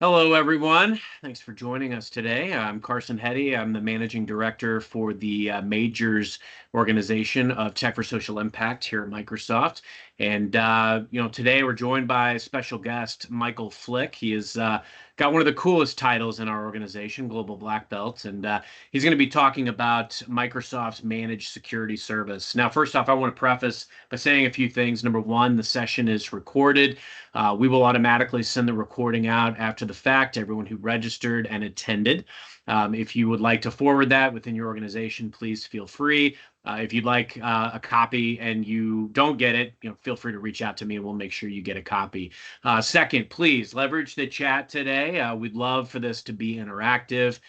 Hello, everyone. Thanks for joining us today. I'm Carson Hetty. I'm the managing director for the Majors organization of Tech for Social Impact here at Microsoft. And today we're joined by a special guest, Michael Flick. He has got one of the coolest titles in our organization, Global Black Belt, and he's going to be talking about Microsoft's Managed Security Service. Now, first off, I want to preface by saying a few things. Number one, the session is recorded. We will automatically send the recording out after the fact to everyone who registered and attended. If you would like to forward that within your organization, please feel free. If you'd like a copy and you don't get it, feel free to reach out to me and we'll make sure you get a copy. Second, please leverage the chat today. We'd love for this to be interactive,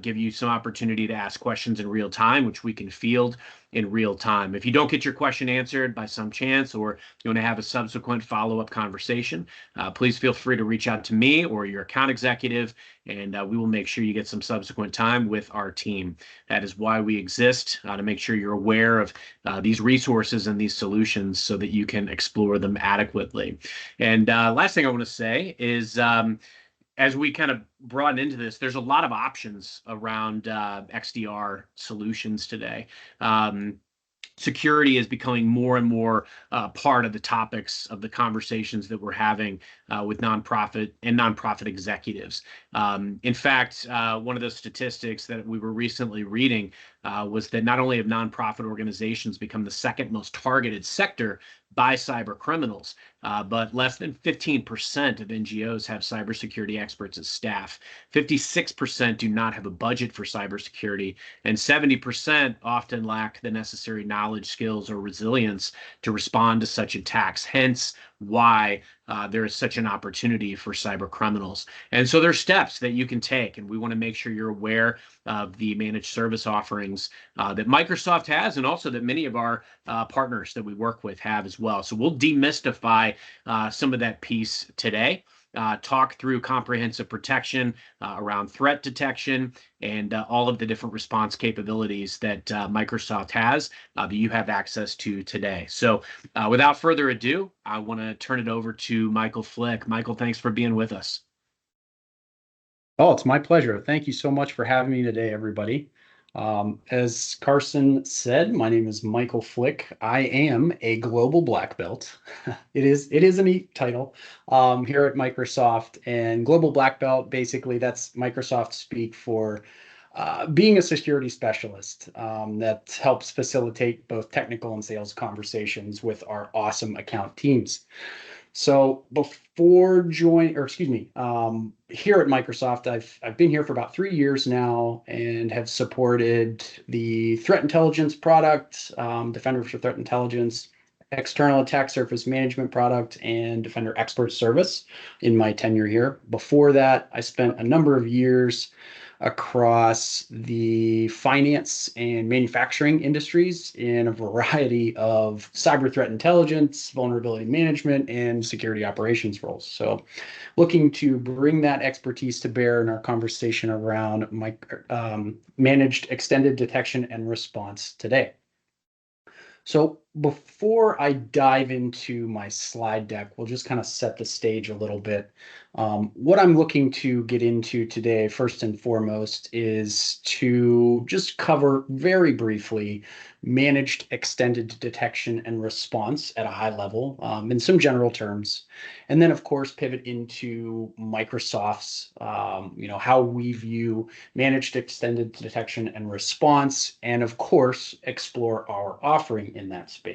give you some opportunity to ask questions in real time, which we can field in real time. If you don't get your question answered by some chance, or you want to have a subsequent follow-up conversation, please feel free to reach out to me or your account executive, and we will make sure you get some subsequent time with our team. That is why we exist, to make sure you're aware of these resources and these solutions so that you can explore them adequately. And last thing I want to say is as we kind of broaden into this, there's a lot of options around XDR solutions today. Security is becoming more and more part of the topics of the conversations that we're having with nonprofit executives. In fact, one of the statistics that we were recently reading was that not only have nonprofit organizations become the second most targeted sector by cyber criminals, but less than 15% of NGOs have cybersecurity experts as staff. 56% do not have a budget for cybersecurity, and 70% often lack the necessary knowledge, skills, or resilience to respond to such attacks. Hence, why there is such an opportunity for cyber criminals. And so there's steps that you can take, and we want to make sure you're aware of the managed service offerings that Microsoft has, and also that many of our partners that we work with have as well. So we'll demystify some of that piece today. Talk through comprehensive protection around threat detection and all of the different response capabilities that Microsoft has that you have access to today. So without further ado, I want to turn it over to Michael Flick. Michael, thanks for being with us. Oh, it's my pleasure. Thank you so much for having me today, everybody. As Carson said, my name is Michael Flick. I am a global black belt. It is a neat title here at Microsoft. And global black belt, basically, that's Microsoft speak for being a security specialist that helps facilitate both technical and sales conversations with our awesome account teams. So before join, or excuse me, here at Microsoft, I've been here for about 3 years now and have supported the threat intelligence product, Defender for Threat Intelligence, external attack surface management product, and Defender Expert Service in my tenure here. Before that, I spent a number of years across the finance and manufacturing industries in a variety of cyber threat intelligence, vulnerability management, and security operations roles. So looking to bring that expertise to bear in our conversation around managed extended detection and response today. So before I dive into my slide deck, we'll just kind of set the stage a little bit. What I'm looking to get into today, first and foremost, is to just cover very briefly managed extended detection and response at a high level in some general terms. And then, of course, pivot into Microsoft's, how we view managed extended detection and response, and of course, explore our offering in that space.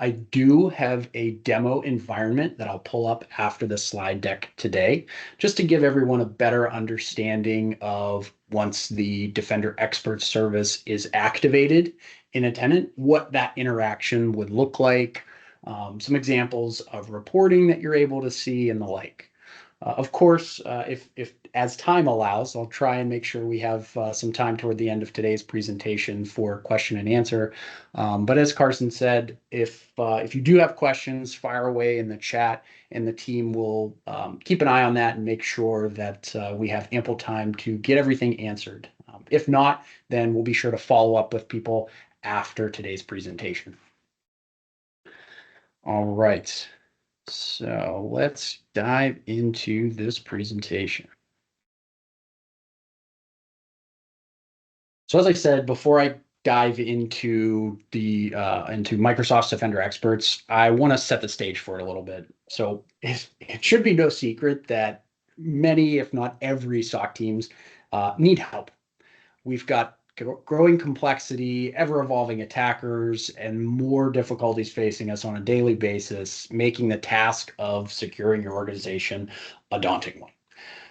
I do have a demo environment that I'll pull up after the slide deck today, just to give everyone a better understanding of once the Defender Expert Service is activated in a tenant, what that interaction would look like, some examples of reporting that you're able to see and the like. Of course, if as time allows, I'll try and make sure we have some time toward the end of today's presentation for question and answer. But as Carson said, if you do have questions, fire away in the chat, and the team will keep an eye on that and make sure that we have ample time to get everything answered. If not, then we'll be sure to follow up with people after today's presentation. All right. So let's dive into this presentation. So as I said, before I dive into Microsoft's Defender Experts, I want to set the stage for it a little bit. So it should be no secret that many, if not every, SOC teams need help. We've got growing complexity, ever evolving attackers, and more difficulties facing us on a daily basis, making the task of securing your organization a daunting one.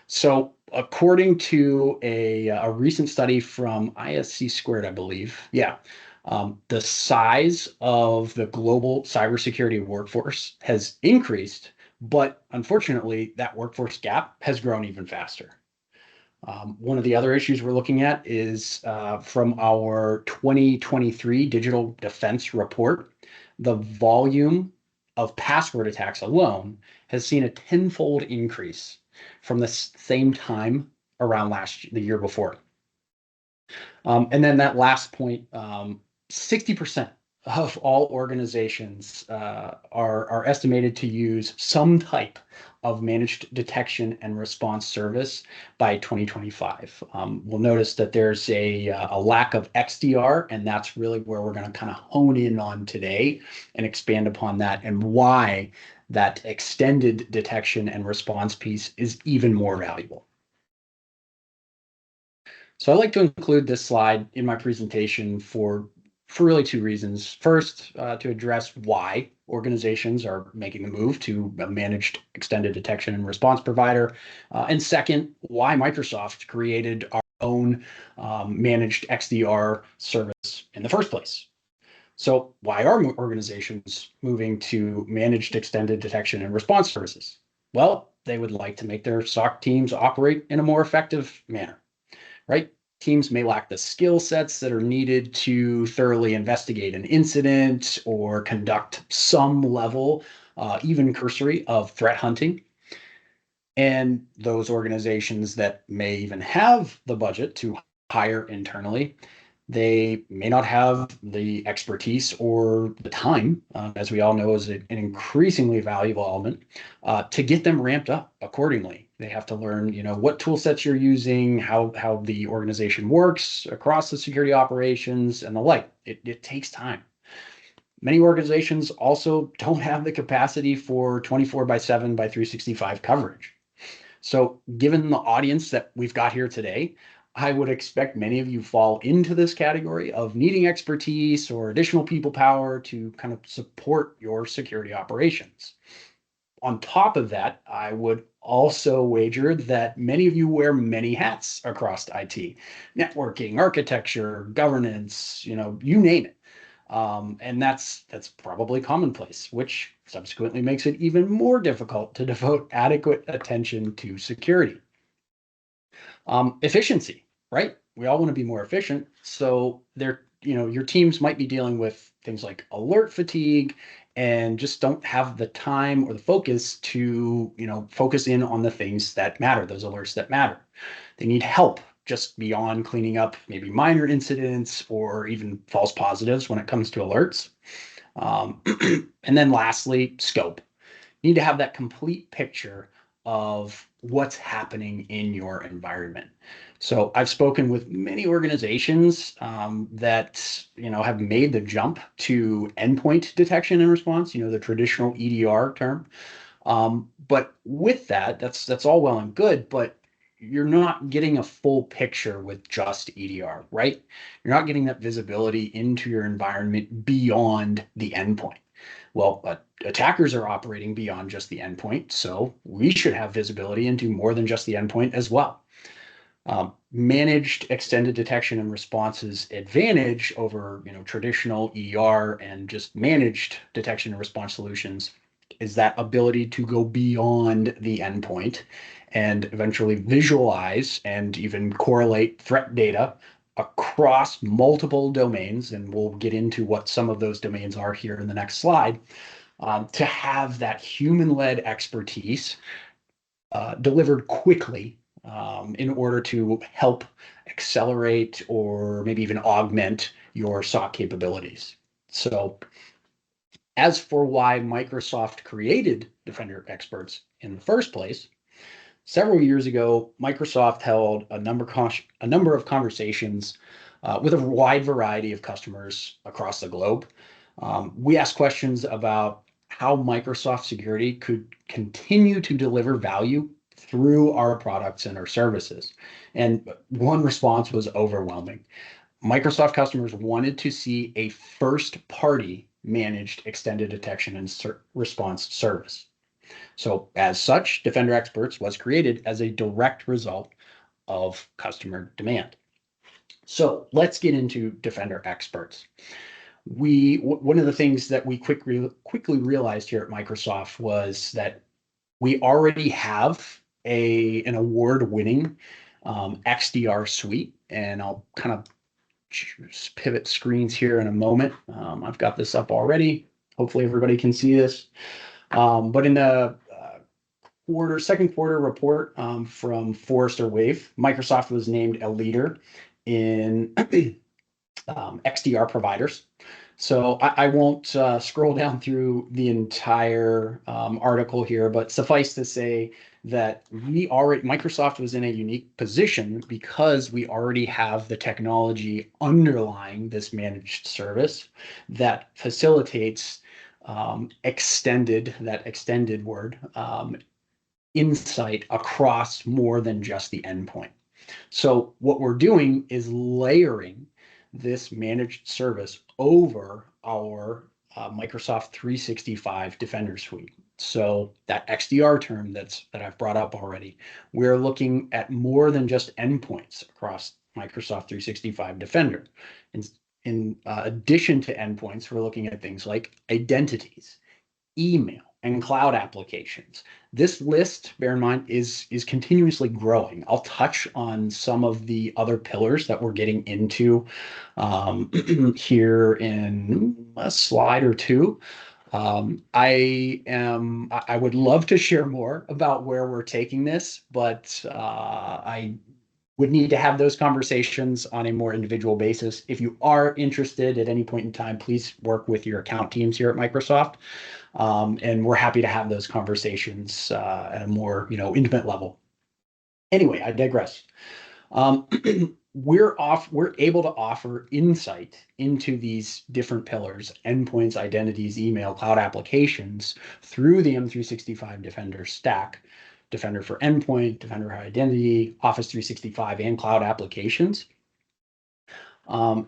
So, according to a recent study from ISC Squared, I believe, the size of the global cybersecurity workforce has increased, but unfortunately, that workforce gap has grown even faster. One of the other issues we're looking at is from our 2023 Digital Defense Report. The volume of password attacks alone has seen a tenfold increase from the same time around the year before. And then that last point, 60% of all organizations are estimated to use some type of managed detection and response service by 2025. We'll notice that there's a lack of XDR, and that's really where we're going to kind of hone in on today and expand upon that and why that extended detection and response piece is even more valuable. So I like to include this slide in my presentation for really two reasons. First, to address why organizations are making the move to a managed extended detection and response provider. And second, why Microsoft created our own managed XDR service in the first place. So why are organizations moving to managed extended detection and response services? Well, they would like to make their SOC teams operate in a more effective manner, right? Teams may lack the skill sets that are needed to thoroughly investigate an incident or conduct some level, even cursory, of threat hunting. And those organizations that may even have the budget to hire internally, they may not have the expertise or the time, as we all know is an increasingly valuable element, to get them ramped up accordingly. They have to learn, what tool sets you're using, how the organization works across the security operations, and the like. It takes time. Many organizations also don't have the capacity for 24 by 7 by 365 coverage. So, given the audience that we've got here today, I would expect many of you fall into this category of needing expertise or additional people power to kind of support your security operations. On top of that, I would also wager that many of you wear many hats across IT, networking, architecture, governance, you name it. And that's probably commonplace, which subsequently makes it even more difficult to devote adequate attention to security. Efficiency, right? We all want to be more efficient. So your teams might be dealing with things like alert fatigue and just don't have the time or the focus to, focus in on the things that matter, those alerts that matter. They need help just beyond cleaning up maybe minor incidents or even false positives when it comes to alerts. And then lastly, scope. You need to have that complete picture of what's happening in your environment. So I've spoken with many organizations that have made the jump to endpoint detection and response, the traditional EDR term. But with that's all well and good, but you're not getting a full picture with just EDR, right? You're not getting that visibility into your environment beyond the endpoint. Well, attackers are operating beyond just the endpoint, so we should have visibility into more than just the endpoint as well. Managed extended detection and response's advantage over traditional EDR and just managed detection and response solutions is that ability to go beyond the endpoint and eventually visualize and even correlate threat data across multiple domains. And we'll get into what some of those domains are here in the next slide. To have that human-led expertise delivered quickly in order to help accelerate or maybe even augment your SOC capabilities. So As for why Microsoft created Defender Experts in the first place, several years ago, Microsoft held a number of conversations with a wide variety of customers across the globe. We asked questions about how Microsoft Security could continue to deliver value through our products and our services. And one response was overwhelming. Microsoft customers wanted to see a first party managed extended detection and response service. So, as such, Defender Experts was created as a direct result of customer demand. So, let's get into Defender Experts. One of the things that we quickly realized here at Microsoft was that we already have an award-winning XDR suite, and I'll kind of pivot screens here in a moment. I've got this up already. Hopefully, everybody can see this. But in the second quarter report from Forrester Wave, Microsoft was named a leader in XDR providers. So I won't scroll down through the entire article here, but suffice to say that Microsoft was in a unique position because we already have the technology underlying this managed service that facilitates extended word insight across more than just the endpoint. So what we're doing is layering this managed service over our Microsoft 365 Defender Suite. So that XDR term that I've brought up already, we're looking at more than just endpoints across Microsoft 365 Defender. In addition to endpoints, we're looking at things like identities, email, and cloud applications. This list, bear in mind, is continuously growing. I'll touch on some of the other pillars that we're getting into here in a slide or two. I would love to share more about where we're taking this, but I would need to have those conversations on a more individual basis. If you are interested at any point in time, please work with your account teams here at Microsoft. And we're happy to have those conversations at a more, intimate level. Anyway, I digress. We're able to offer insight into these different pillars: endpoints, identities, email, cloud applications, through the M365 Defender stack. Defender for endpoint, Defender for identity, Office 365, and cloud applications,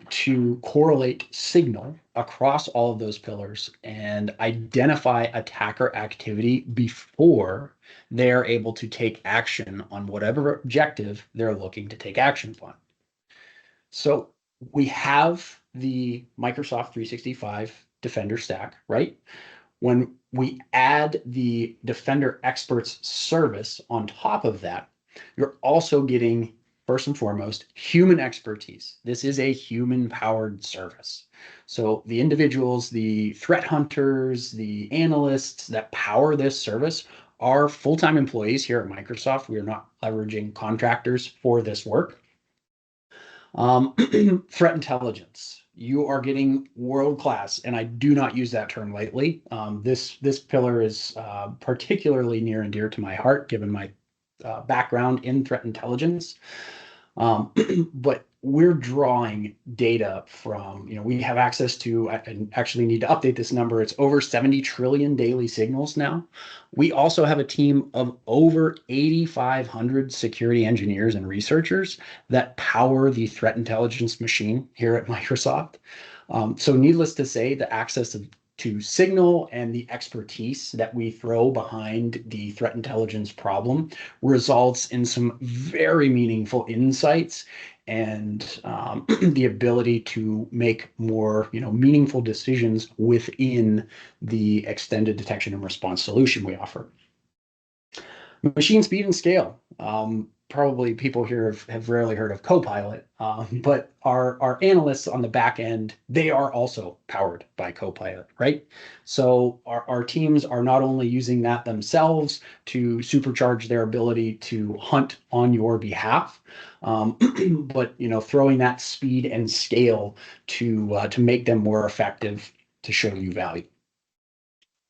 to correlate signal across all of those pillars and identify attacker activity before they're able to take action on whatever objective they're looking to take action on. So we have the Microsoft 365 Defender stack, right? When we add the Defender Experts service on top of that, you're also getting, first and foremost, human expertise. This is a human-powered service. So the individuals, the threat hunters, the analysts that power this service are full-time employees here at Microsoft. We are not leveraging contractors for this work. Threat intelligence. You are getting world-class, and I do not use that term lightly. This pillar is particularly near and dear to my heart, given my background in threat intelligence. But we're drawing data from, we have access to, I actually need to update this number, it's over 70 trillion daily signals now. We also have a team of over 8,500 security engineers and researchers that power the threat intelligence machine here at Microsoft. So needless to say, the access to signal and the expertise that we throw behind the threat intelligence problem results in some very meaningful insights and the ability to make more, meaningful decisions within the extended detection and response solution we offer. Machine speed and scale. Probably people here have rarely heard of Copilot, but our analysts on the back end, they are also powered by Copilot, right? So our teams are not only using that themselves to supercharge their ability to hunt on your behalf, but throwing that speed and scale to make them more effective to show you value.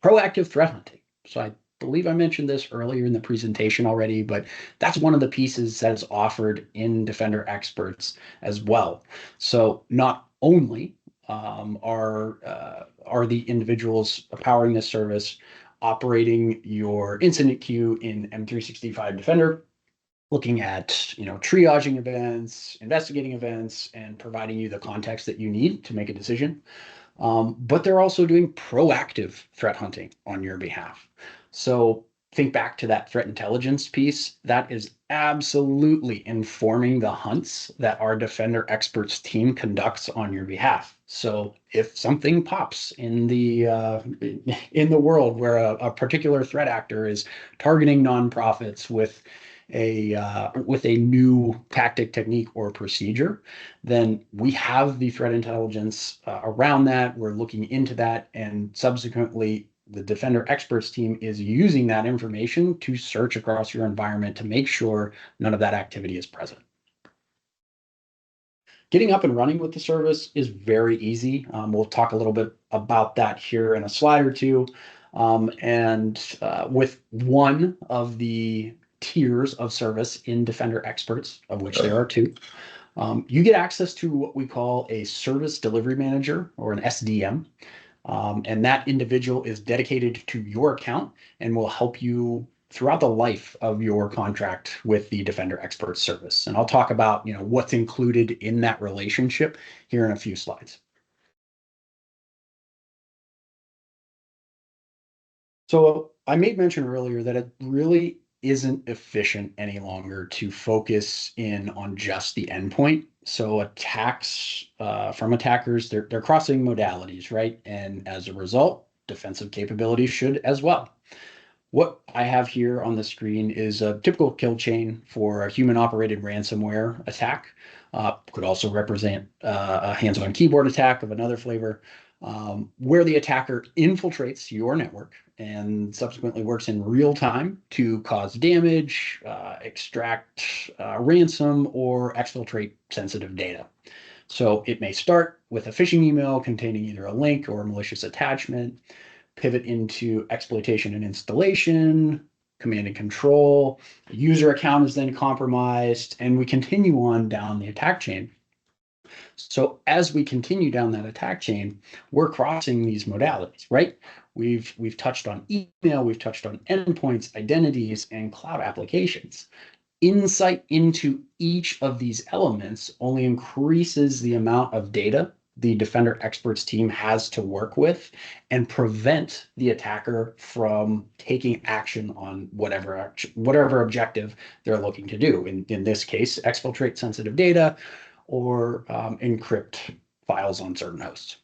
proactive threat hunting. So I believe I mentioned this earlier in the presentation already, but that's one of the pieces that is offered in Defender Experts as well. So not only are the individuals powering this service operating your incident queue in M365 Defender, looking at triaging events, investigating events, and providing you the context that you need to make a decision. But they're also doing proactive threat hunting on your behalf. So think back to that threat intelligence piece. That is absolutely informing the hunts that our Defender Experts team conducts on your behalf. So if something pops in the world where a particular threat actor is targeting nonprofits with a new tactic, technique, or procedure, then we have the threat intelligence around that. We're looking into that, and subsequently, the Defender Experts team is using that information to search across your environment to make sure none of that activity is present. Getting up and running with the service is very easy. We'll talk a little bit about that here in a slide or two. With one of the tiers of service in Defender Experts, of which there are two, you get access to what we call a service delivery manager, or an SDM. And that individual is dedicated to your account and will help you throughout the life of your contract with the Defender Expert service. And I'll talk about what's included in that relationship here in a few slides. So I made mention earlier that it really isn't efficient any longer to focus in on just the endpoint. So attacks from attackers, they're crossing modalities, right? And as a result, defensive capabilities should as well. What I have here on the screen is a typical kill chain for a human-operated ransomware attack. Could also represent a hands-on keyboard attack of another flavor, where the attacker infiltrates your network and subsequently works in real time to cause damage, extract ransom, or exfiltrate sensitive data. So it may start with a phishing email containing either a link or a malicious attachment, pivot into exploitation and installation, command and control. A user account is then compromised, and we continue on down the attack chain. So as we continue down that attack chain, we're crossing these modalities, right? We've touched on email, we've touched on endpoints, identities, and cloud applications. Insight into each of these elements only increases the amount of data the Defender Experts team has to work with and prevent the attacker from taking action on whatever objective they're looking to do. In this case, exfiltrate sensitive data or encrypt files on certain hosts.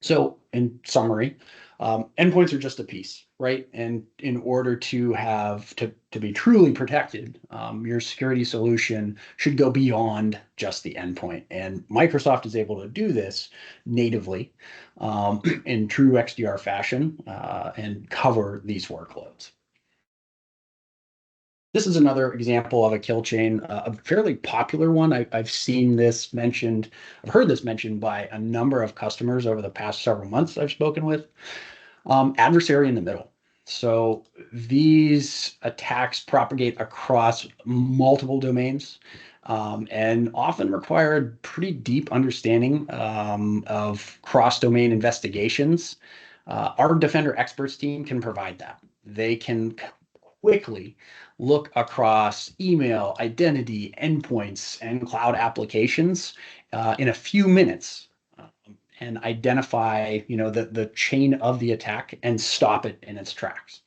So in summary, endpoints are just a piece, right? And in order to be truly protected, your security solution should go beyond just the endpoint. And Microsoft is able to do this natively in true XDR fashion and cover these workloads. This is another example of a kill chain, a fairly popular one. I've seen this mentioned, I've heard this mentioned by a number of customers over the past several months I've spoken with. Adversary in the middle. So these attacks propagate across multiple domains and often require a pretty deep understanding of cross-domain investigations. Our Defender Experts team can provide that. They can quickly look across email, identity, endpoints, and cloud applications in a few minutes and identify, the chain of the attack and stop it in its tracks.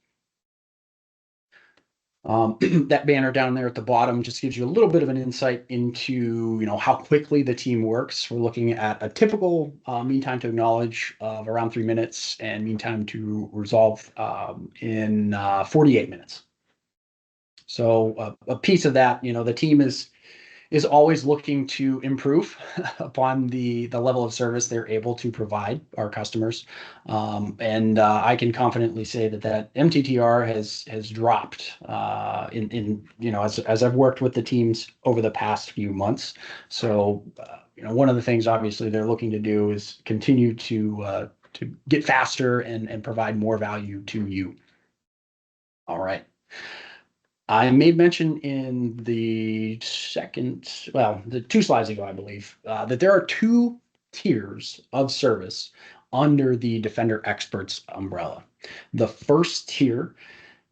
That banner down there at the bottom just gives you a little bit of an insight into, how quickly the team works. We're looking at a typical mean time to acknowledge of around 3 minutes and mean time to resolve in 48 minutes. So a piece of that, the team is always looking to improve upon the level of service they're able to provide our customers. I can confidently say that MTTR has dropped as I've worked with the teams over the past few months. So one of the things obviously they're looking to do is continue to get faster and provide more value to you. All right. I made mention in the the 2 slides ago, I believe, that there are 2 tiers of service under the Defender Experts umbrella. The first tier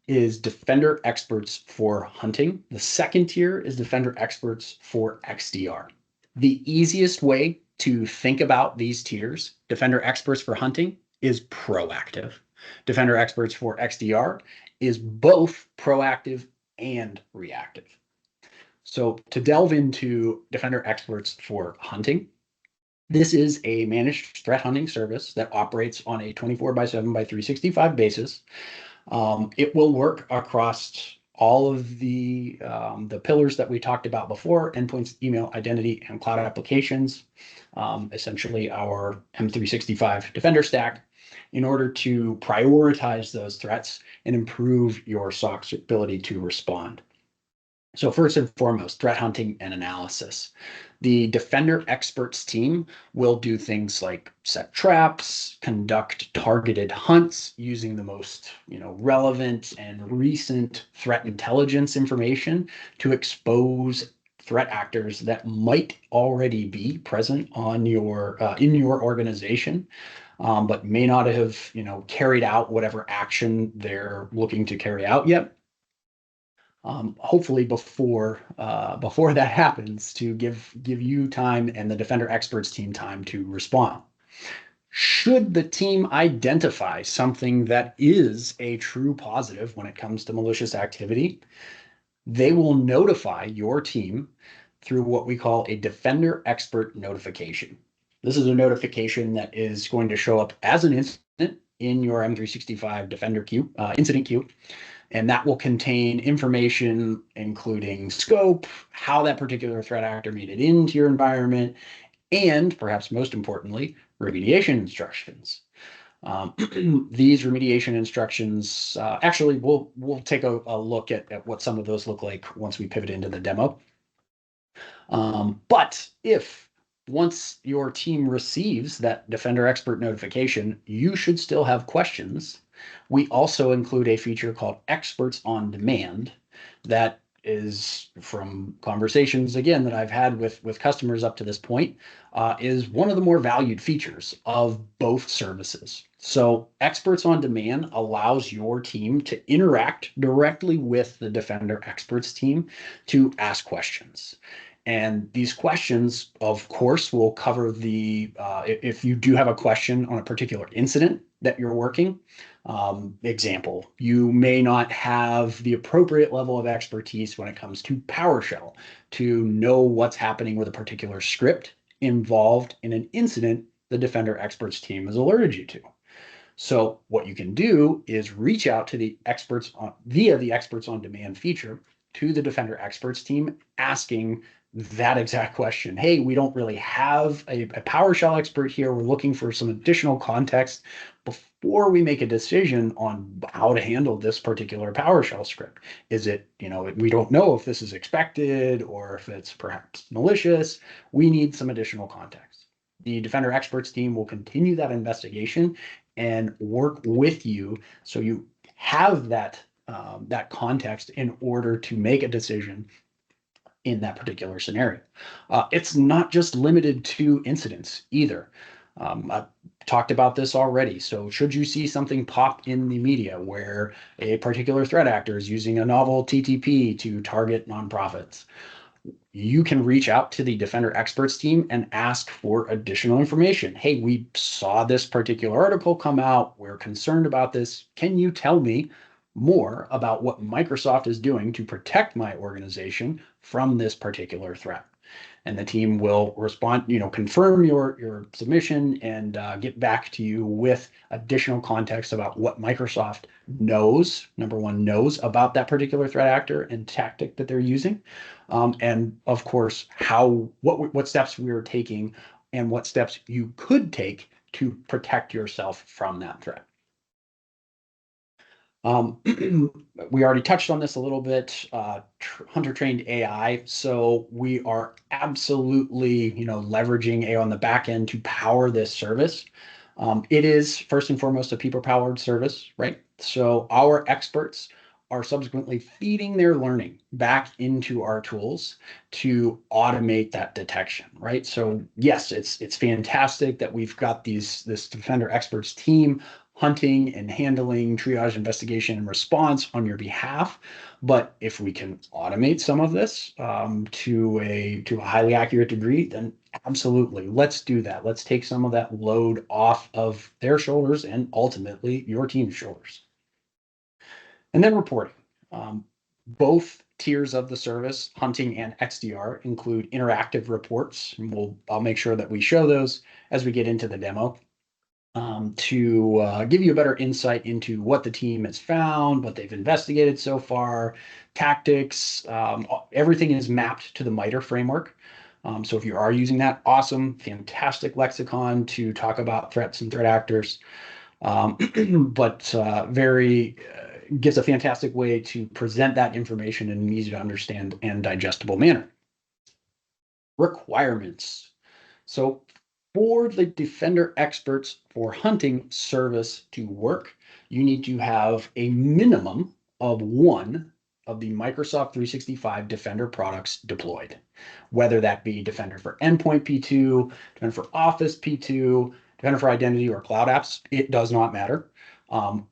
is Defender Experts for hunting. The second tier is Defender Experts for XDR. The easiest way to think about these tiers, Defender Experts for hunting is proactive. Defender Experts for XDR is both proactive and reactive. So to delve into Defender Experts for hunting, this is a managed threat hunting service that operates on a 24/7/365 basis. It will work across all of the pillars that we talked about before: endpoints, email, identity, and cloud applications, essentially our M365 Defender stack, in order to prioritize those threats and improve your SOC's ability to respond. So first and foremost, threat hunting and analysis. The Defender Experts team will do things like set traps, conduct targeted hunts using the most, relevant and recent threat intelligence information to expose threat actors that might already be present on your in your organization, but may not have, carried out whatever action they're looking to carry out yet. Hopefully before that happens, to give you time and the Defender Experts team time to respond. Should the team identify something that is a true positive when it comes to malicious activity, they will notify your team through what we call a Defender Expert notification. This is a notification that is going to show up as an incident in your M365 Defender queue, incident queue, and that will contain information including scope, how that particular threat actor made it into your environment, and perhaps most importantly, remediation instructions. These remediation instructions, actually, we'll take a look at what some of those look like once we pivot into the demo. But if once your team receives that Defender Expert notification, you should still have questions, we also include a feature called Experts on Demand that is, from conversations, again, that I've had with customers up to this point, is one of the more valued features of both services. So Experts on Demand allows your team to interact directly with the Defender Experts team to ask questions. And these questions, of course, will cover if you do have a question on a particular incident that you're working. Example, you may not have the appropriate level of expertise when it comes to PowerShell to know what's happening with a particular script involved in an incident the Defender Experts team has alerted you to. So what you can do is reach out to the experts via the Experts on Demand feature to the Defender Experts team, asking that exact question. Hey, we don't really have a PowerShell expert here. We're looking for some additional context before we make a decision on how to handle this particular PowerShell script. Is it, we don't know if this is expected or if it's perhaps malicious. We need some additional context. The Defender Experts team will continue that investigation and work with you so you have that context in order to make a decision in that particular scenario. It's not just limited to incidents either. I've talked about this already. So should you see something pop in the media where a particular threat actor is using a novel TTP to target nonprofits, you can reach out to the Defender Experts team and ask for additional information. Hey, we saw this particular article come out. We're concerned about this. Can you tell me more about what Microsoft is doing to protect my organization from this particular threat? And the team will respond, confirm your submission and get back to you with additional context about what Microsoft knows, number one, knows about that particular threat actor and tactic that they're using. And of course, what steps we're taking and what steps you could take to protect yourself from that threat. We already touched on this a little bit, hunter trained AI. So we are absolutely, leveraging AI on the back end to power this service. It is first and foremost a people-powered service, right? So our experts are subsequently feeding their learning back into our tools to automate that detection, right? So yes, it's fantastic that we've got this Defender experts team hunting and handling triage, investigation, and response on your behalf. But if we can automate some of this to a highly accurate degree, then absolutely, let's do that. Let's take some of that load off of their shoulders and ultimately your team's shoulders. And then reporting. Um, Both tiers of the service, hunting and XDR, include interactive reports. And I'll make sure that we show those as we get into the demo to give you a better insight into what the team has found, what they've investigated so far, tactics. Everything is mapped to the MITRE framework. So if you are using that, awesome, fantastic lexicon to talk about threats and threat actors. But very gives a fantastic way to present that information in an easy to understand and digestible manner. Requirements. So for the Defender experts for hunting service to work, you need to have a minimum of one of the Microsoft 365 Defender products deployed, whether that be Defender for Endpoint P2, Defender for Office P2, Defender for Identity, or Cloud Apps. It does not matter.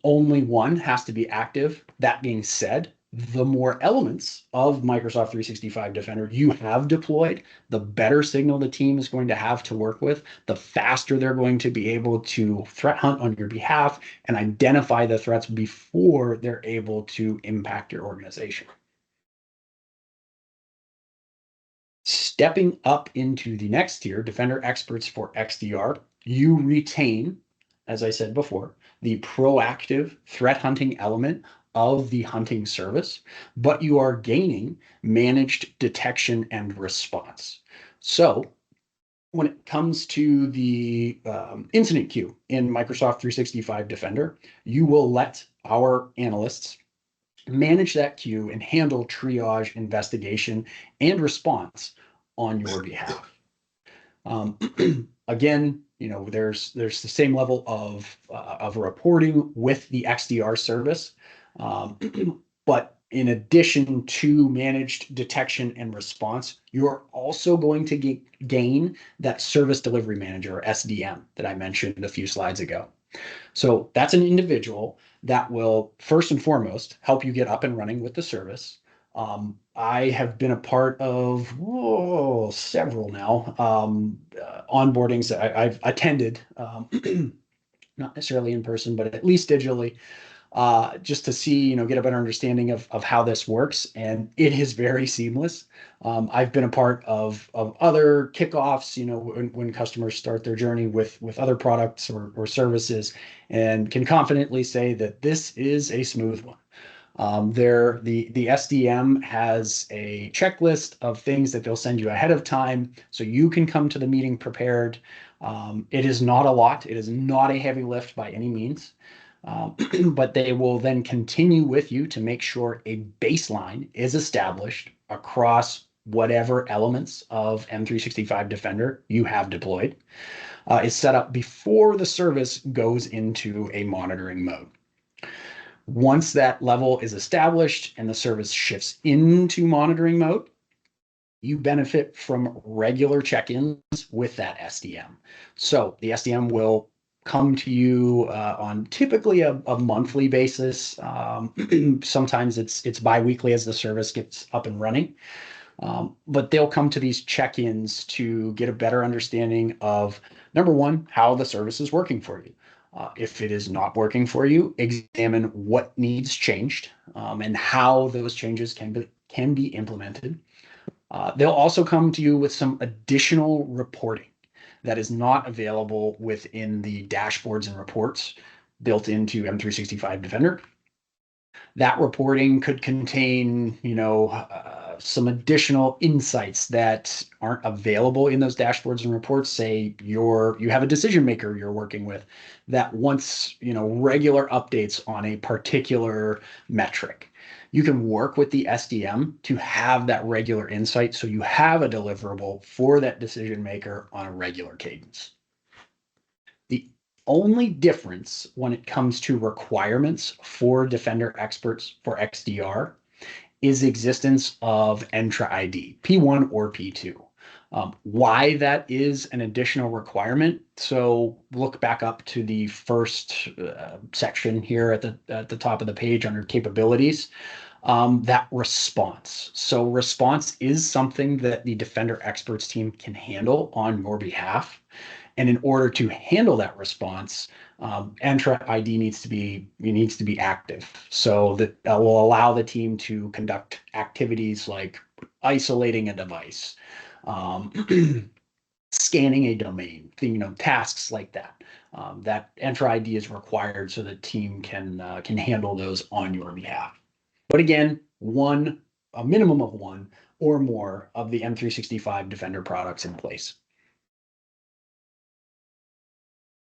Only one has to be active. That being said, the more elements of Microsoft 365 Defender you have deployed, the better signal the team is going to have to work with, the faster they're going to be able to threat hunt on your behalf and identify the threats before they're able to impact your organization. Stepping up into the next tier, Defender Experts for XDR, you retain, as I said before, the proactive threat hunting element of the hunting service, but you are gaining managed detection and response. So when it comes to the incident queue in Microsoft 365 Defender, you will let our analysts manage that queue and handle triage, investigation, and response on your behalf. Again, there's the same level of reporting with the XDR service, but in addition to managed detection and response, you're also going to gain that service delivery manager, or SDM, that I mentioned a few slides ago. So that's an individual that will first and foremost help you get up and running with the service. I have been a part of several now onboardings that I've attended, not necessarily in person, but at least digitally, just to see, get a better understanding of how this works. And it is very seamless. I've been a part of other kickoffs, when customers start their journey with other products or services, and can confidently say that this is a smooth one. The SDM has a checklist of things that they'll send you ahead of time, so you can come to the meeting prepared. It is not a lot. It is not a heavy lift by any means. But they will then continue with you to make sure a baseline is established across whatever elements of M365 Defender you have deployed. Is set up before the service goes into a monitoring mode. Once that level is established and the service shifts into monitoring mode, you benefit from regular check-ins with that SDM. So the SDM will come to you on typically a monthly basis. Sometimes it's biweekly as the service gets up and running. But they'll come to these check-ins to get a better understanding of, number one, how the service is working for you. If it is not working for you, examine what needs changed and how those changes can be implemented. They'll also come to you with some additional reporting that is not available within the dashboards and reports built into M365 Defender. That reporting could contain, some additional insights that aren't available in those dashboards and reports. Say you have a decision maker you're working with that wants, regular updates on a particular metric. You can work with the SDM to have that regular insight so you have a deliverable for that decision maker on a regular cadence. The only difference when it comes to requirements for Defender experts for XDR is the existence of Entra ID, P1 or P2. Why that is an additional requirement. So look back up to the first section here at the top of the page under capabilities. That response. So response is something that the Defender experts team can handle on your behalf. And in order to handle that response, Entra ID needs to be active. So that will allow the team to conduct activities like isolating a device, scanning a domain, tasks like that. That Entra ID is required so the team can handle those on your behalf. But again, a minimum of one or more of the M365 Defender products in place.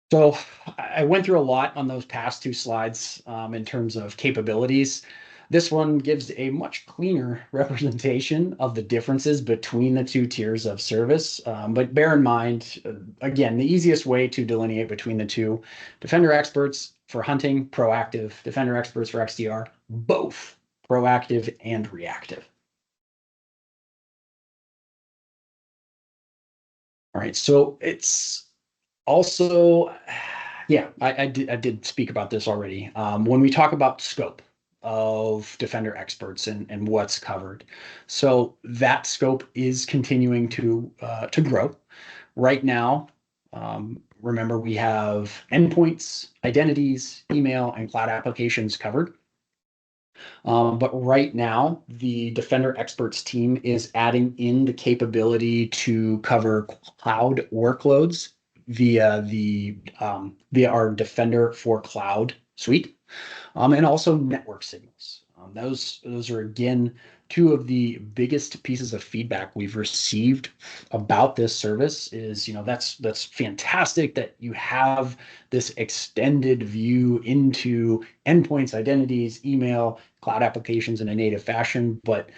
So I went through a lot on those past two slides in terms of capabilities. This one gives a much cleaner representation of the differences between the two tiers of service. But bear in mind, again, the easiest way to delineate between the two, Defender experts for hunting, proactive, Defender experts for XDR, both proactive and reactive. All right, so it's also, yeah, I did speak about this already. When we talk about scope of Defender experts and what's covered, so that scope is continuing to grow. Right now, remember we have endpoints, identities, email, and cloud applications covered. But right now, the Defender Experts team is adding in the capability to cover cloud workloads via our Defender for Cloud suite, and also network signals. Those are again two of the biggest pieces of feedback we've received about this service. Is that's fantastic that you have this extended view into endpoints, identities, email, cloud applications in a native fashion. But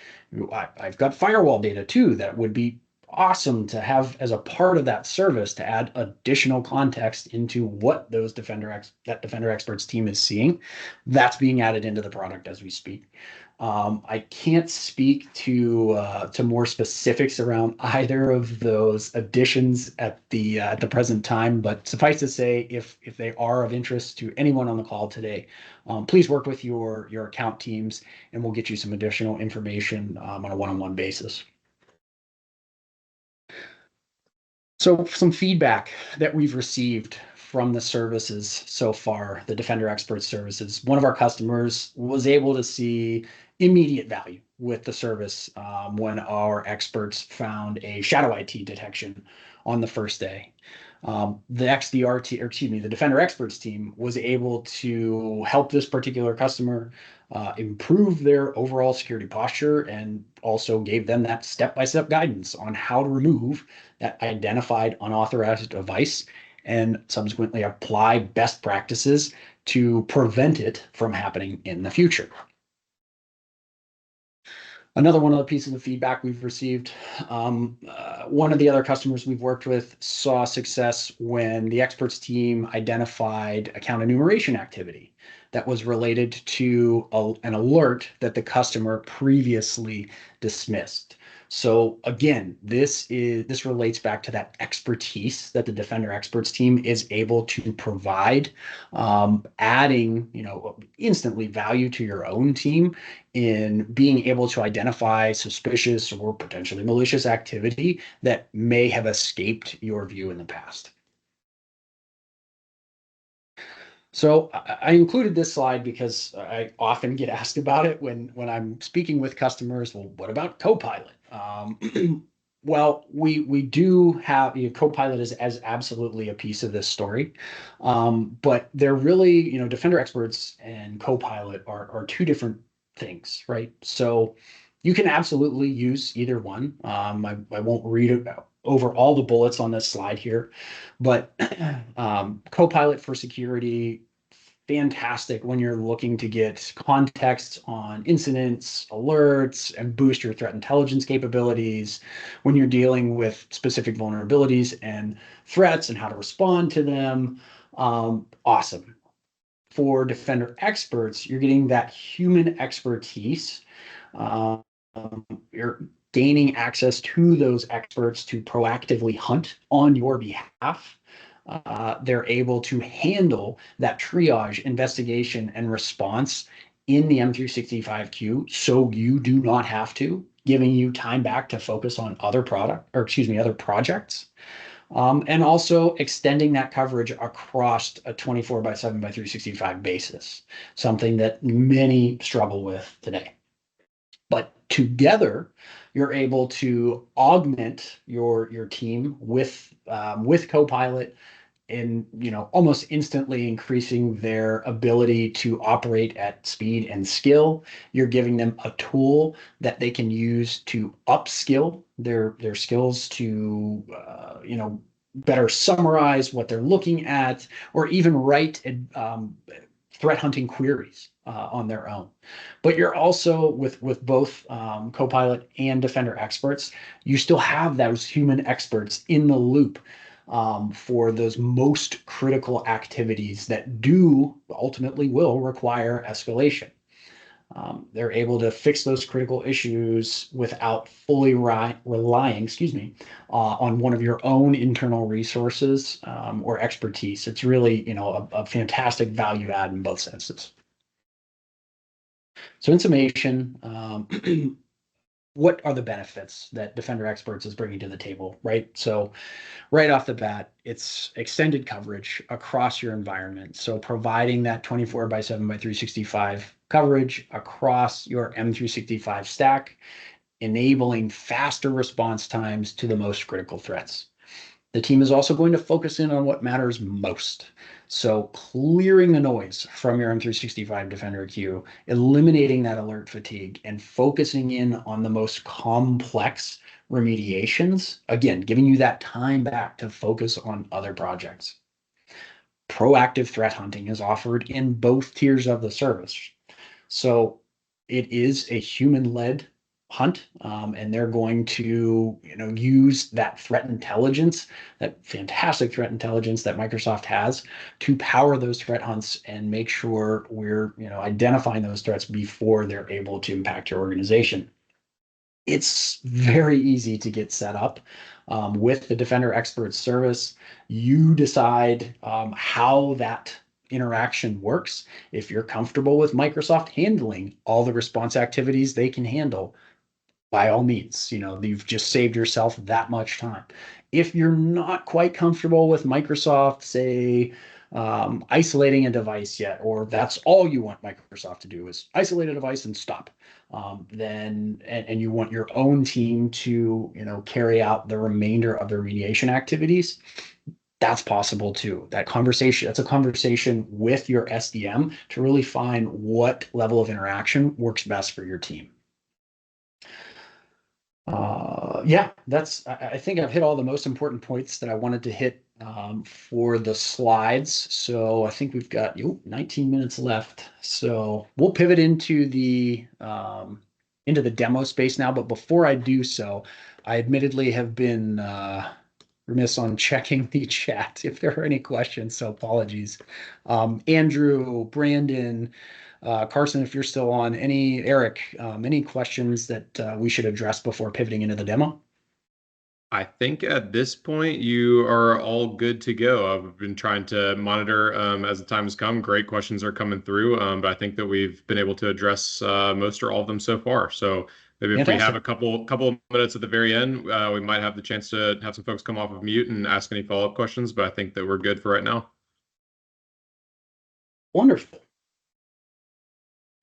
I've got firewall data too that would be awesome to have as a part of that service to add additional context into what that Defender Experts team is seeing. That's being added into the product as we speak. I can't speak to more specifics around either of those additions at the present time, but suffice to say, if they are of interest to anyone on the call today, please work with your account teams, and we'll get you some additional information on a one-on-one basis. So some feedback that we've received from the services so far, the Defender Expert services, one of our customers was able to see immediate value with the service when our experts found a shadow IT detection on the first day. The XDR team, or excuse me, the Defender Experts team was able to help this particular customer improve their overall security posture and also gave them that step-by-step guidance on how to remove that identified unauthorized device and subsequently apply best practices to prevent it from happening in the future. Another one of the pieces of feedback we've received, one of the other customers we've worked with saw success when the experts team identified account enumeration activity that was related to an alert that the customer previously dismissed. So again, this relates back to that expertise that the Defender Experts team is able to provide, adding instantly value to your own team in being able to identify suspicious or potentially malicious activity that may have escaped your view in the past. So I included this slide because I often get asked about it when I'm speaking with customers. Well, what about Copilot? Well, we do have Copilot as absolutely a piece of this story, but they're really Defender Experts and Copilot are two different things, right? So you can absolutely use either one. I won't read over all the bullets on this slide here, but Copilot for security, fantastic when you're looking to get context on incidents, alerts, and boost your threat intelligence capabilities, when you're dealing with specific vulnerabilities and threats and how to respond to them. Awesome. For Defender experts, you're getting that human expertise. Um, you're gaining access to those experts to proactively hunt on your behalf. They're able to handle that triage, investigation, and response in the M365 queue, so you do not have to, giving you time back to focus on other projects. And also extending that coverage across a 24 by 7 by 365 basis, something that many struggle with today. But together, you're able to augment your team with Copilot, in almost instantly increasing their ability to operate at speed and skill. You're giving them a tool that they can use to upskill their skills to better summarize what they're looking at, or even write threat hunting queries on their own. But you're also with both Copilot and Defender experts, you still have those human experts in the loop for those most critical activities that do ultimately will require escalation. They're able to fix those critical issues without fully relying, on one of your own internal resources or expertise. It's really, a fantastic value add in both senses. So in summation, what are the benefits that Defender Experts is bringing to the table, right? So right off the bat, it's extended coverage across your environment. So providing that 24 by 7 by 365 coverage across your M365 stack, enabling faster response times to the most critical threats. The team is also going to focus in on what matters most. So clearing the noise from your M365 Defender queue, eliminating that alert fatigue, and focusing in on the most complex remediations, again, giving you that time back to focus on other projects. Proactive threat hunting is offered in both tiers of the service. So it is a human-led hunt, and they're going to use that threat intelligence, that fantastic threat intelligence that Microsoft has, to power those threat hunts and make sure we're identifying those threats before they're able to impact your organization. It's very easy to get set up with the Defender Expert service. You decide how that interaction works. If you're comfortable with Microsoft handling all the response activities they can handle, by all means, you've just saved yourself that much time. If you're not quite comfortable with Microsoft, say, isolating a device yet, or that's all you want Microsoft to do is isolate a device and stop, then and you want your own team to carry out the remainder of the remediation activities, that's possible too. That's a conversation with your SDM to really find what level of interaction works best for your team. Yeah, I think I've hit all the most important points that I wanted to hit for the slides. So I think we've got 19 minutes left. So we'll pivot into the demo space now. But before I do so, I admittedly have been remiss on checking the chat if there are any questions. So apologies. Andrew, Brandon, Carson, if you're still on, Eric, any questions that we should address before pivoting into the demo? I think at this point you are all good to go. I've been trying to monitor as the time has come. Great questions are coming through, but I think that we've been able to address most or all of them so far. So maybe if we have a couple of minutes at the very end, we might have the chance to have some folks come off of mute and ask any follow-up questions. But I think that we're good for right now. Wonderful.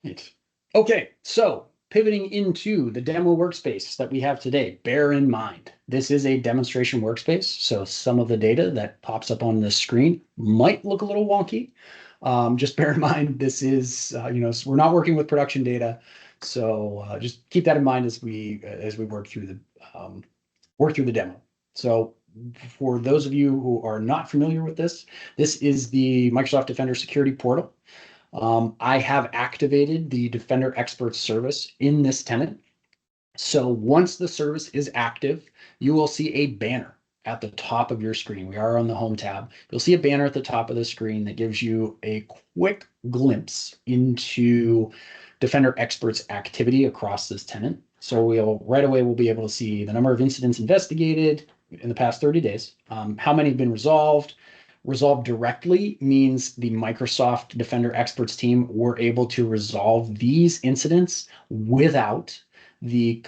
Right. Okay, so pivoting into the demo workspace that we have today, bear in mind, this is a demonstration workspace, so some of the data that pops up on the screen might look a little wonky. Just bear in mind, this is, we're not working with production data, so just keep that in mind as we work through the demo. So for those of you who are not familiar with this is the Microsoft Defender Security Portal. I have activated the Defender Expert service in this tenant. So once the service is active, you will see a banner at the top of your screen, we are on the home tab, you'll see a banner at the top of the screen that gives you a quick glimpse into Defender Expert's activity across this tenant. So right away, we'll be able to see the number of incidents investigated in the past 30 days, how many have been resolved. Resolved directly means the Microsoft Defender Experts team were able to resolve these incidents without the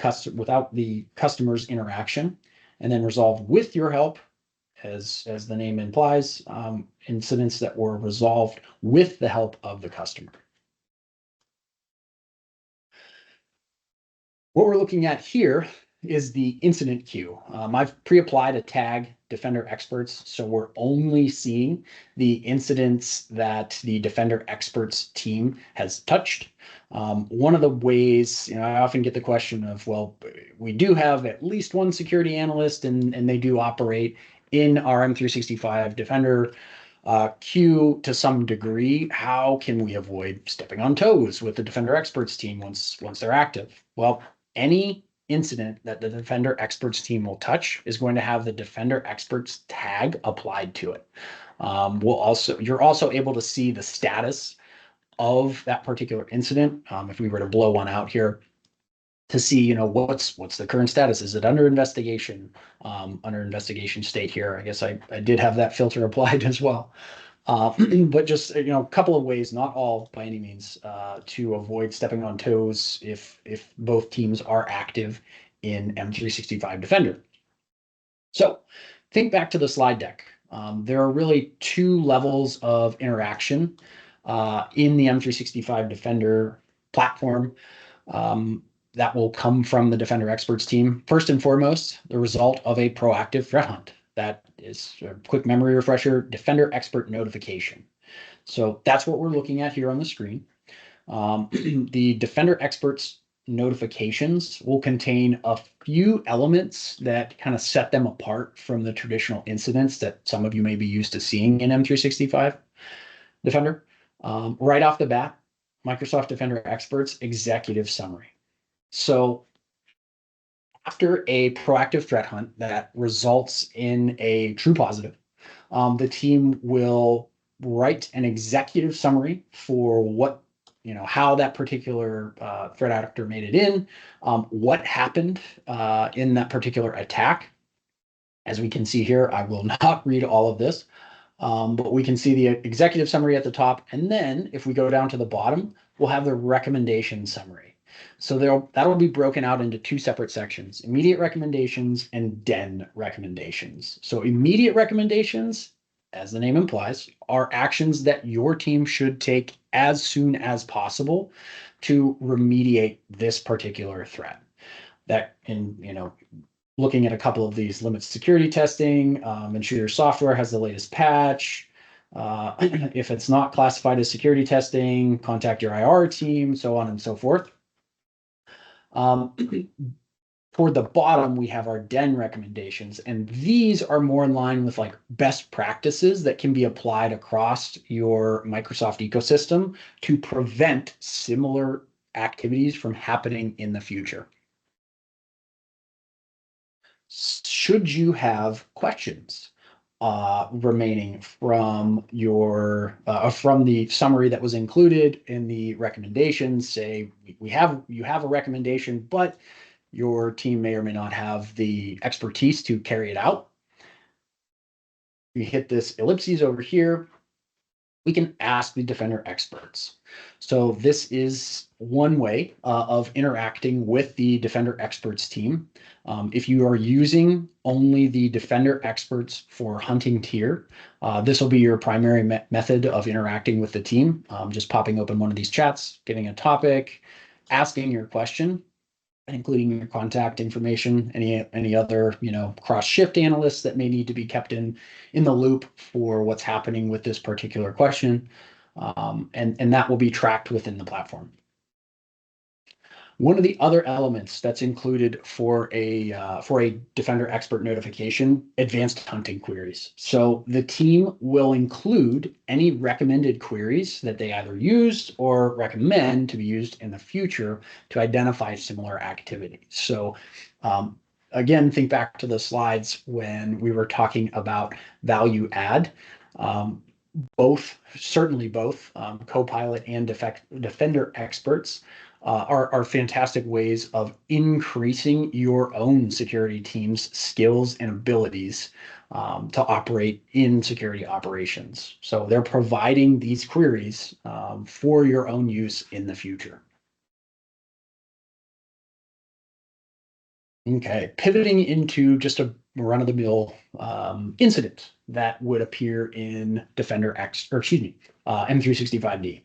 customer's interaction, and then resolved with your help, as the name implies, incidents that were resolved with the help of the customer. What we're looking at here is the incident queue. I've pre-applied a tag Defender Experts, so we're only seeing the incidents that the Defender Experts team has touched. One of the ways, I often get the question of, well, we do have at least one security analyst and they do operate in our M365 Defender queue to some degree. How can we avoid stepping on toes with the Defender Experts team once they're active? Well, any incident that the Defender Experts team will touch is going to have the Defender Experts tag applied to it. You're also able to see the status of that particular incident. If we were to blow one out here, to see, what's the current status? Is it under investigation? Under investigation state here. I guess I did have that filter applied as well. But just, a couple of ways, not all by any means, to avoid stepping on toes if both teams are active in M365 Defender. So think back to the slide deck. There are really two levels of interaction in the M365 Defender platform that will come from the Defender Experts team. First and foremost, the result of a proactive threat hunt. That is a quick memory refresher, Defender Expert notification. So that's what we're looking at here on the screen. The Defender Experts notifications will contain a few elements that kind of set them apart from the traditional incidents that some of you may be used to seeing in M365 Defender. Right off the bat, Microsoft Defender Experts executive summary. So after a proactive threat hunt that results in a true positive, the team will write an executive summary for how that particular threat actor made it in, what happened in that particular attack. As we can see here, I will not read all of this, but we can see the executive summary at the top. And then if we go down to the bottom, we'll have the recommendation summary. So that'll be broken out into two separate sections, immediate recommendations and DEN recommendations. So immediate recommendations, as the name implies, are actions that your team should take as soon as possible to remediate this particular threat. That looking at a couple of these, limit security testing, ensure your software has the latest patch. If it's not classified as security testing, contact your IR team, so on and so forth. Toward the bottom, we have our DEN recommendations, and these are more in line with best practices that can be applied across your Microsoft ecosystem to prevent similar activities from happening in the future. Should you have questions remaining from from the summary that was included in the recommendations, say you have a recommendation, but your team may or may not have the expertise to carry it out, you hit this ellipses over here, we can ask the Defender Experts. So this is one way of interacting with the Defender Experts team. If you are using only the Defender Experts for hunting tier, this will be your primary method of interacting with the team. Just popping open one of these chats, getting a topic, asking your question, including your contact information, any other cross-shift analysts that may need to be kept in the loop for what's happening with this particular question, and that will be tracked within the platform. One of the other elements that's included for a Defender Expert notification, advanced hunting queries. So the team will include any recommended queries that they either used or recommend to be used in the future to identify similar activity. So again, think back to the slides when we were talking about value add. Um, certainly both Copilot and Defender experts are fantastic ways of increasing your own security team's skills and abilities to operate in security operations. So they're providing these queries for your own use in the future. Okay, pivoting into just a run-of-the-mill incident that would appear in Defender X, or excuse me, M365D.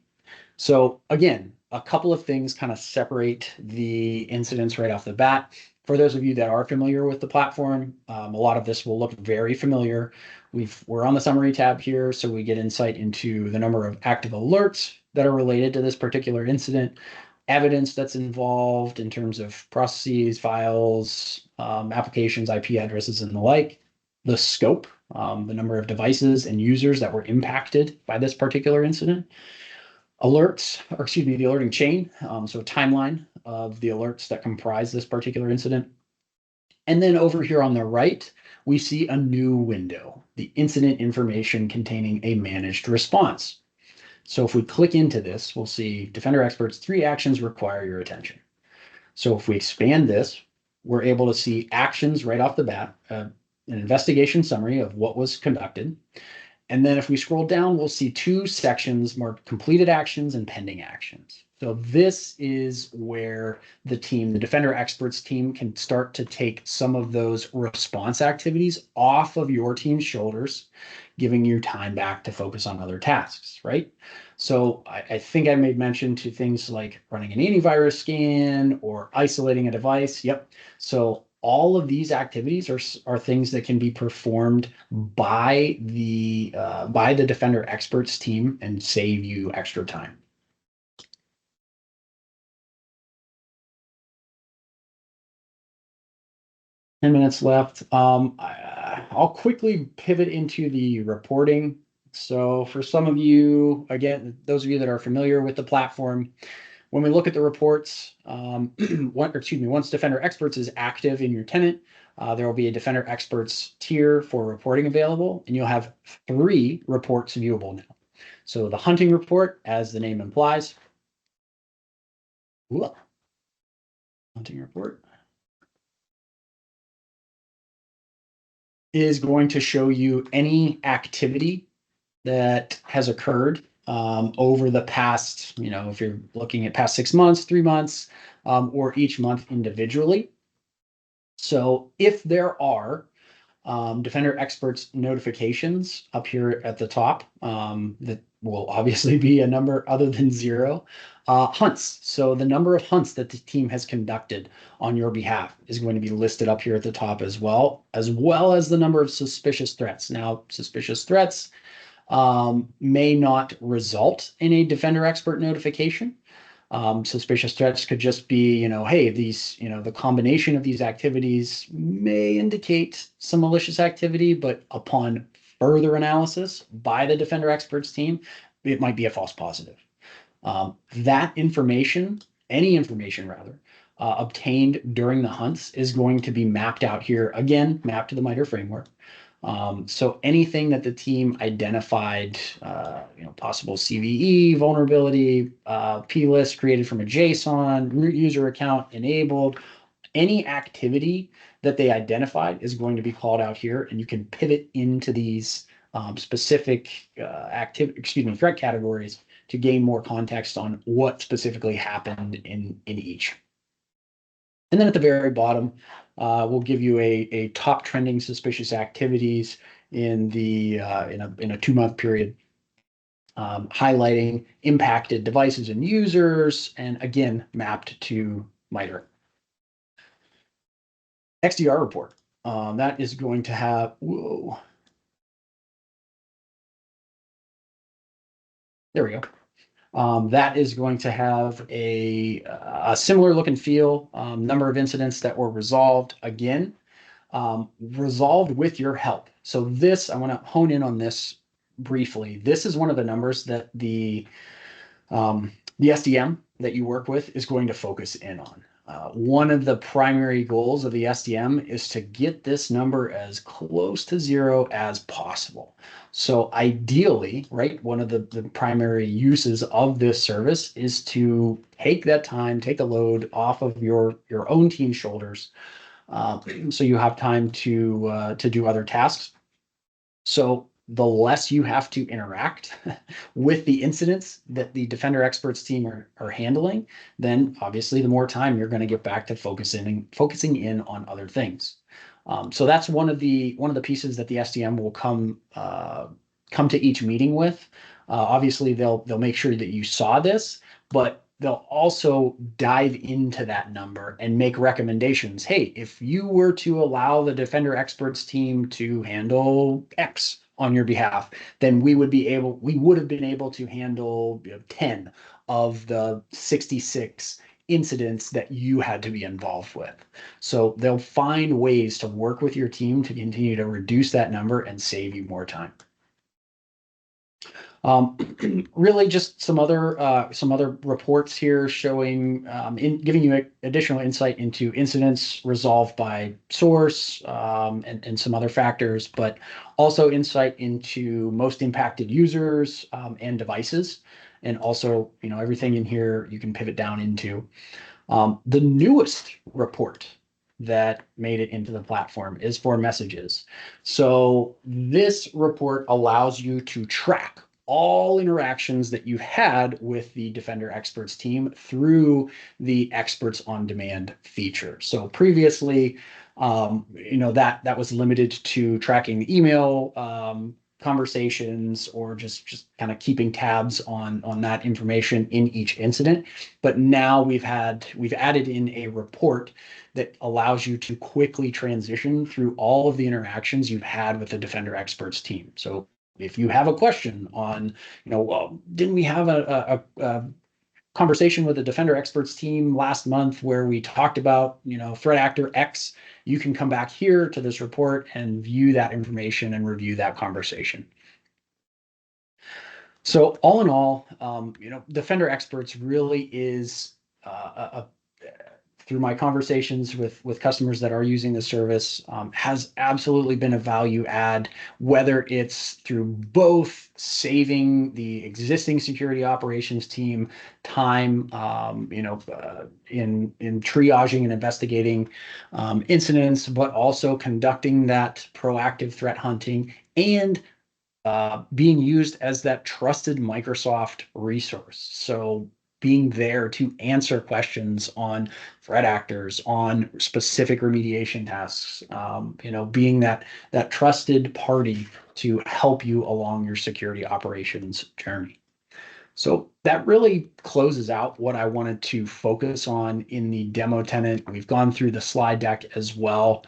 So again, a couple of things kind of separate the incidents right off the bat. For those of you that are familiar with the platform, a lot of this will look very familiar. We're on the summary tab here, so we get insight into the number of active alerts that are related to this particular incident, evidence that's involved in terms of processes, files, applications, IP addresses, and the like, the scope, the number of devices and users that were impacted by this particular incident, alerts, or excuse me, the alerting chain, so a timeline of the alerts that comprise this particular incident. And then over here on the right, we see a new window, the incident information containing a managed response. So if we click into this, we'll see Defender Experts, 3 actions require your attention. So if we expand this, we're able to see actions right off the bat, an investigation summary of what was conducted. And then if we scroll down, we'll see 2 sections marked completed actions and pending actions. So this is where the Defender Experts team, can start to take some of those response activities off of your team's shoulders, giving you time back to focus on other tasks, right? So I think I made mention to things like running an antivirus scan or isolating a device. Yep. So all of these activities are things that can be performed by the Defender Experts team and save you extra time. Minutes left. I'll quickly pivot into the reporting. So for some of you, again, those of you that are familiar with the platform, when we look at the reports, once Defender Experts is active in your tenant, there will be a Defender Experts tier for reporting available, and you'll have 3 reports viewable now. So the hunting report, as the name implies, hunting report is going to show you any activity that has occurred over the past, if you're looking at past 6 months, 3 months, or each month individually. So if there are Defender Experts notifications up here at the top, that will obviously be a number other than 0. Hunts. So the number of hunts that the team has conducted on your behalf is going to be listed up here at the top as well as the number of suspicious threats. Now, suspicious threats may not result in a Defender Expert notification. Suspicious threats could just be, hey, these, the combination of these activities may indicate some malicious activity, but upon further analysis by the Defender Experts team, it might be a false positive. That information, any information rather, obtained during the hunts is going to be mapped out here, again, mapped to the MITRE framework. So anything that the team identified, possible CVE, vulnerability, plist created from a JSON, root user account enabled, any activity that they identified is going to be called out here, and you can pivot into these specific threat categories to gain more context on what specifically happened in each. And then at the very bottom, we'll give you a top trending suspicious activities in the in a 2-month period, highlighting impacted devices and users, and again mapped to MITRE. XDR report. That is going to have there we go. That is going to have a similar look and feel, number of incidents that were resolved, again, resolved with your help. So this, I want to hone in on this briefly. This is one of the numbers that the SDM that you work with is going to focus in on. One of the primary goals of the SDM is to get this number as close to zero as possible. So ideally, right, one of the primary uses of this service is to take that time, take the load off of your own team's shoulders, so you have time to do other tasks. So the less you have to interact with the incidents that the Defender Experts team are handling, then obviously the more time you're going to get back to focusing in on other things. So that's one of the pieces that the SDM will come to each meeting with. Obviously, they'll make sure that you saw this, but they'll also dive into that number and make recommendations. Hey, if you were to allow the Defender Experts team to handle X on your behalf, then we would have been able to handle 10 of the 66 incidents that you had to be involved with. So they'll find ways to work with your team to continue to reduce that number and save you more time. Really just some other reports here showing giving you additional insight into incidents resolved by source, and some other factors, but also insight into most impacted users, and devices, and also everything in here you can pivot down into. The newest report that made it into the platform is for messages. So this report allows you to track all interactions that you've had with the Defender Experts team through the Experts on Demand feature. So previously, that was limited to tracking the email conversations, or just kind of keeping tabs on that information in each incident. But now we've added in a report that allows you to quickly transition through all of the interactions you've had with the Defender Experts team. So if you have a question on, well, didn't we have a conversation with the Defender Experts team last month where we talked about, threat actor X, you can come back here to this report and view that information and review that conversation. So all in all, Defender Experts really is through my conversations with customers that are using the service, has absolutely been a value add, whether it's through both saving the existing security operations team time, in triaging and investigating incidents, but also conducting that proactive threat hunting, and being used as that trusted Microsoft resource. So being there to answer questions on threat actors, on specific remediation tasks, being that trusted party to help you along your security operations journey. So that really closes out what I wanted to focus on in the demo tenant. We've gone through the slide deck as well.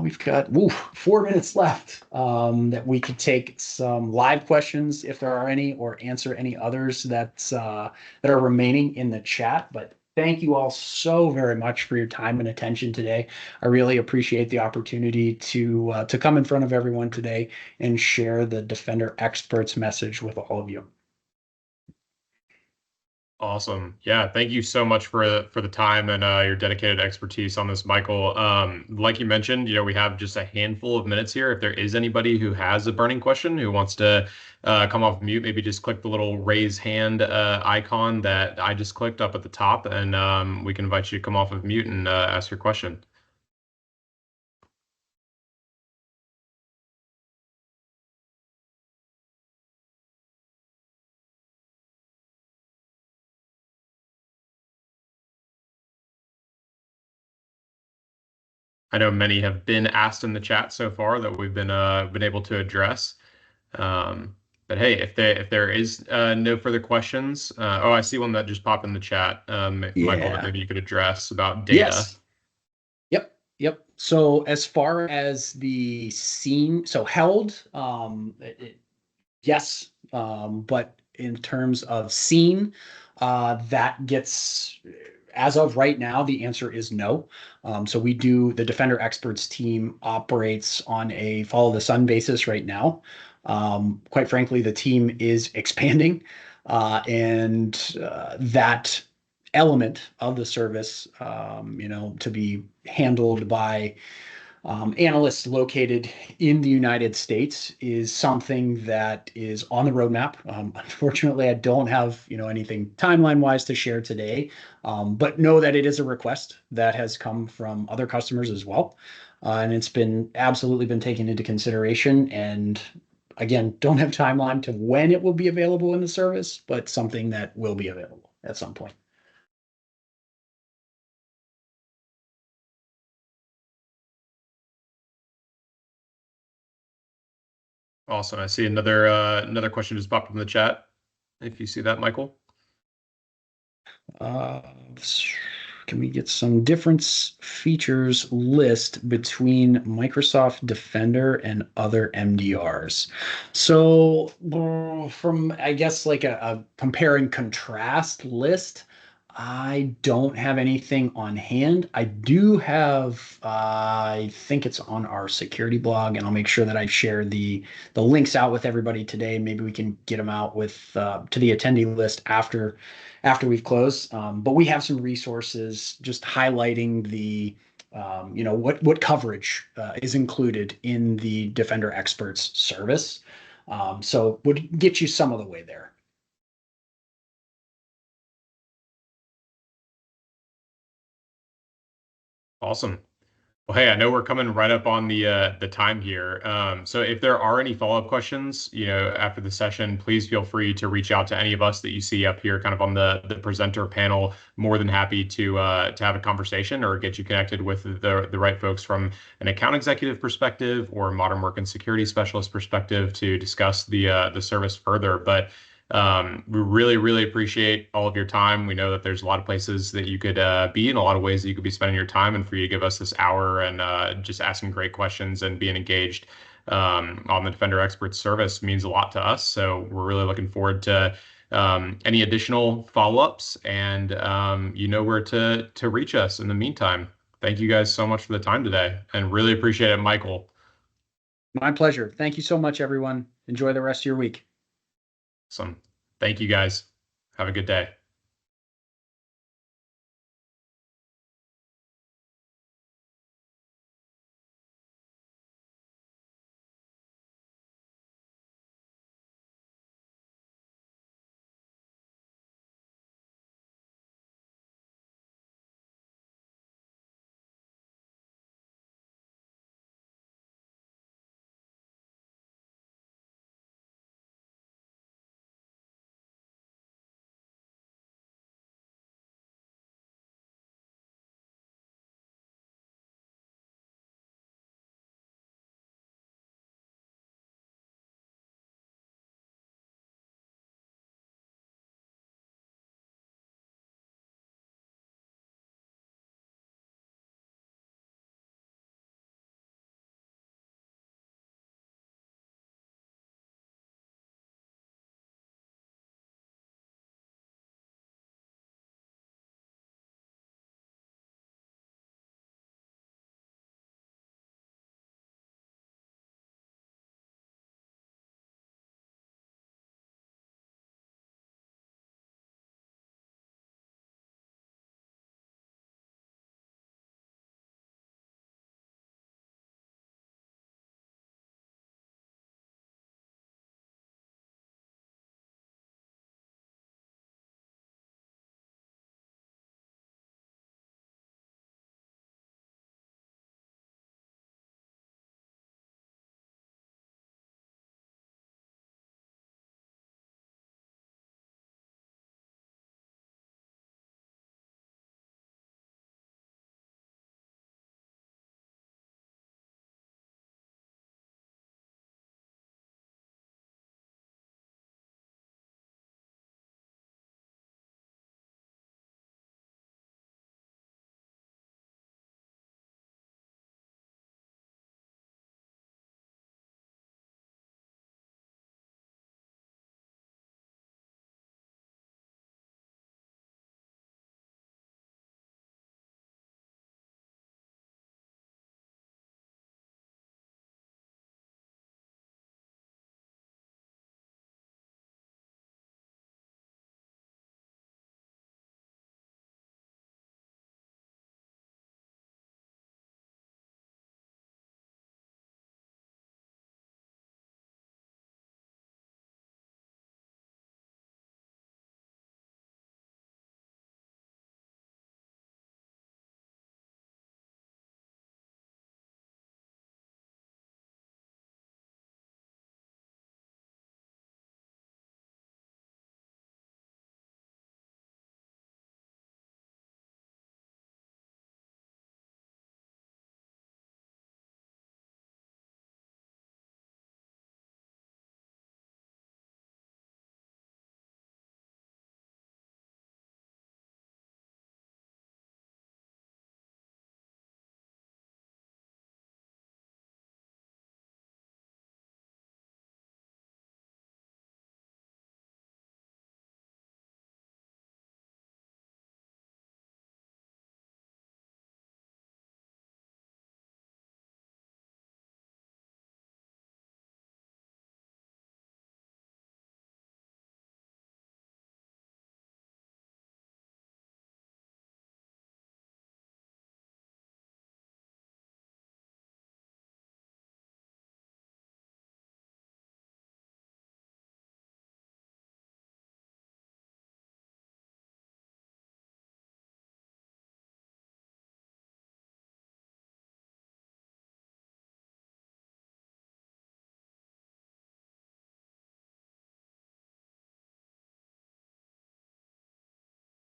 We've got 4 minutes left, that we could take some live questions if there are any, or answer any others that are remaining in the chat. But thank you all so very much for your time and attention today. I really appreciate the opportunity to come in front of everyone today and share the Defender Experts message with all of you. Awesome. Yeah, thank you so much for the time and your dedicated expertise on this, Michael. Like you mentioned, we have just a handful of minutes here. If there is anybody who has a burning question, who wants to come off mute, maybe just click the little raise hand icon that I just clicked up at the top, and we can invite you to come off of mute and ask your question. I know many have been asked in the chat so far that we've been able to address. But hey, if there is no further questions, I see one that just popped in the chat, Michael, that maybe you could address about data. Yes. Yep. So as far as the scene, so held, yes, but in terms of scene, that gets, as of right now, the answer is no. So the Defender Experts team operates on a follow the sun basis right now. Quite frankly, the team is expanding, and that element of the service, to be handled by analysts located in the United States is something that is on the roadmap. Unfortunately, I don't have anything timeline wise to share today, but know that it is a request that has come from other customers as well, and it's been absolutely been taken into consideration. And again, don't have timeline to when it will be available in the service, but something that will be available at some point. Awesome. I see another question just popped up in the chat. If you see that, Michael. Uh, can we get some difference features list between Microsoft Defender and other MDRs? So from, I guess, like a compare and contrast list, I don't have anything on hand. I do have, I think it's on our security blog, and I'll make sure that I share the links out with everybody today. Maybe we can get them out with to the attendee list after we've closed. But we have some resources just highlighting the what coverage is included in the Defender Experts service. So would get you some of the way there. Awesome. Well, hey, I know we're coming right up on the time here. So if there are any follow-up questions, after the session, please feel free to reach out to any of us that you see up here, kind of on the presenter panel. More than happy to have a conversation or get you connected with the right folks from an account executive perspective or modern work and security specialist perspective to discuss the service further. But we really, really appreciate all of your time. We know that there's a lot of places that you could be in, a lot of ways that you could be spending your time, and for you to give us this hour and just asking great questions and being engaged on the Defender Expert service means a lot to us. So we're really looking forward to any additional follow-ups, and you know where to reach us in the meantime. Thank you guys so much for the time today, and really appreciate it, Michael. My pleasure. Thank you so much, everyone. Enjoy the rest of your week. Awesome. Thank you guys. Have a good day.